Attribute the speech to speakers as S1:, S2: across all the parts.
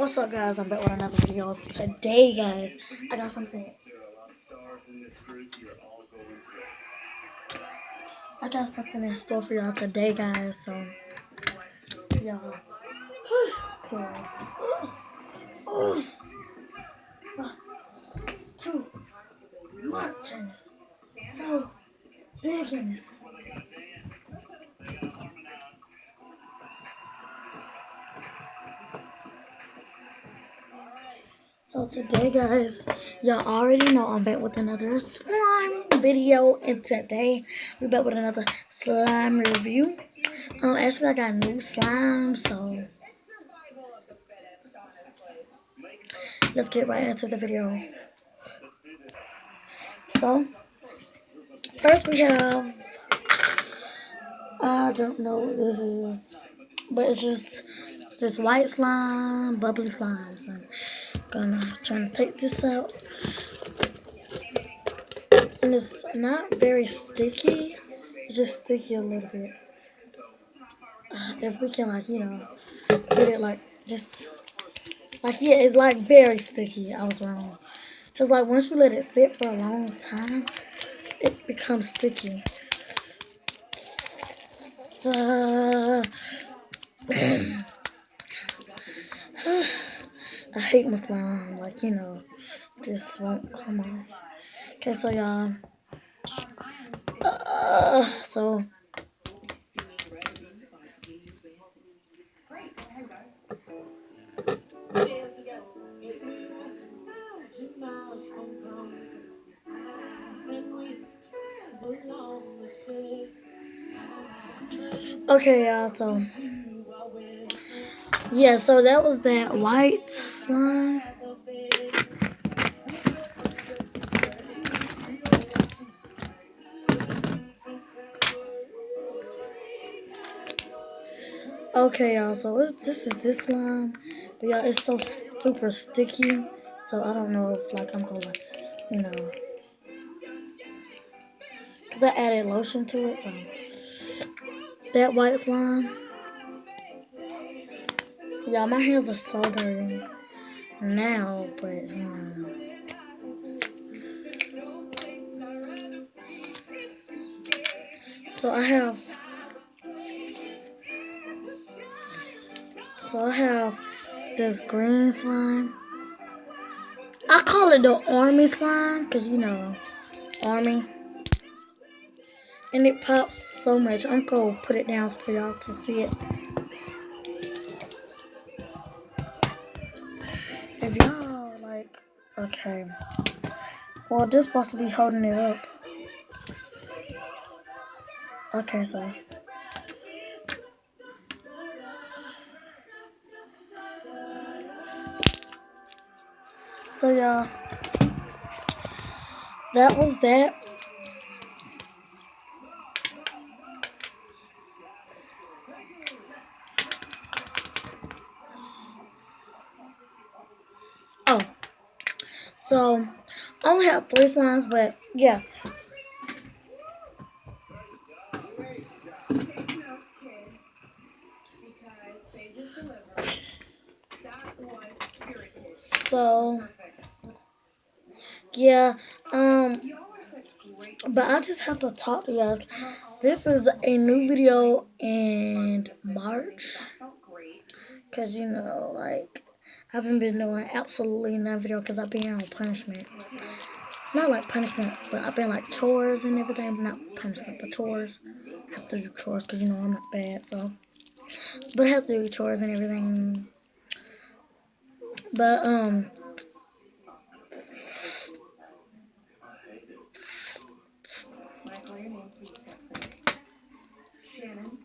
S1: What's up, guys? I'm back with another video. Today, guys, I got something. I got something in store for y'all today, guys. So, y'all, cool. Too much in this. So big in this. So today, guys, y'all already know I'm back with another slime video, and today we're back with another slime review. Actually, I got new slime, so let's get right into the video. So first we have, I don't know what this is, but it's just this white slime, bubbly slime. So I'm trying to take this out. And it's not very sticky. It's just sticky a little bit. If we can, get it yeah, it's like very sticky. I was wrong. Because once you let it sit for a long time, it becomes sticky. I hate my slime. Just won't come off. Okay, so y'all. So. Okay, y'all. So. Yeah, so that was that white slime. Okay, y'all, so this is this slime. But y'all, it's so super sticky. So I don't know if I'm gonna, you know, because I added lotion to it. So that white slime. Y'all, my hands are so dirty now, but So I have this green slime. I call it the army slime because army. And it pops so much. I'm gonna put it down for y'all to see it. If y'all okay. Well, this supposed to be holding it up. Okay, so. So, y'all, that was that. Oh, so I only have 3 slimes, but yeah. So, yeah, but I just have to talk to you guys. This is a new video in March. Because, I haven't been doing absolutely no video because I've been on punishment. Not like punishment, but I've been chores and everything. Not punishment, but chores. I have to do chores because, I'm not bad, so. But I have to do chores and everything. But, Shannon.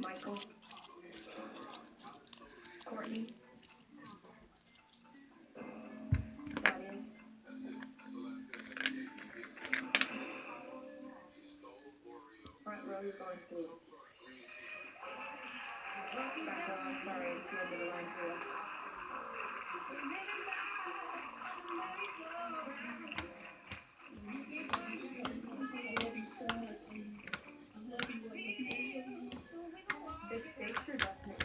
S1: Michael. Courtney. Thaddeus. Front row, you're going through. Back row, I'm sorry, it's the end of the line through. This stakes are definitely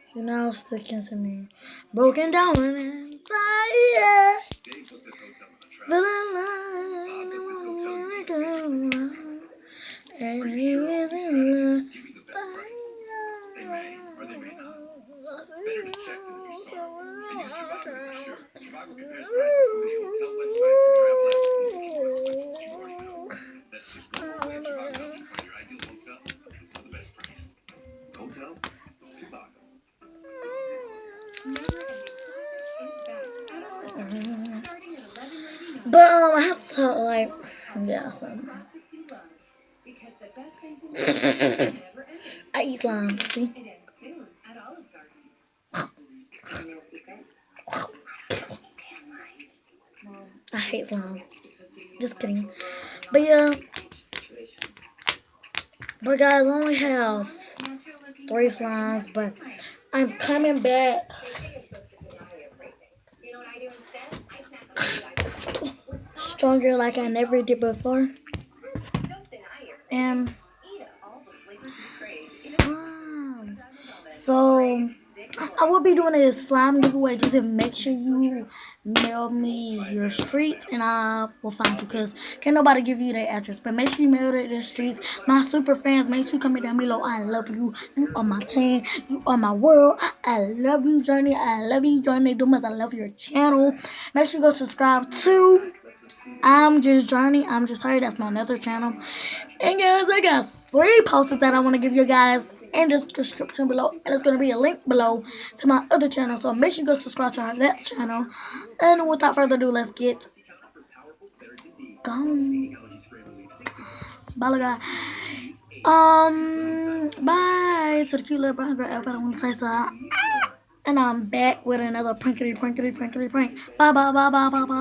S1: See, now it's sticking to me. Broken down and inside, yeah. Feeling like I wanna go around. And you is in love. But I have to like, yeah, so. I eat slime, see? I hate slime. Just kidding. But yeah. But guys, I only have 3 slimes, but I'm coming back. Stronger like I never did before. And slime. So I will be doing a slime giveaway. Just make sure you mail me your streets and I will find you, because can't nobody give you their address. But make sure you mail it to the streets. My super fans, make sure you comment down below. I love you. You are my king. You are my world. I love you, Journey. I love you, Journey Dumas. I love your channel. Make sure you go subscribe to I'm Just Journey. I'm Just Her. That's my other channel. And guys, I got 3 posts that I want to give you guys in the description below. And there's going to be a link below to my other channel. So make sure you go subscribe to that channel. And without further ado, let's get going. Bye, guys. Bye to the cute little brown girl. Everybody want to say so. And I'm back with another prankity prank. Bye, bye, bye, bye, bye, bye.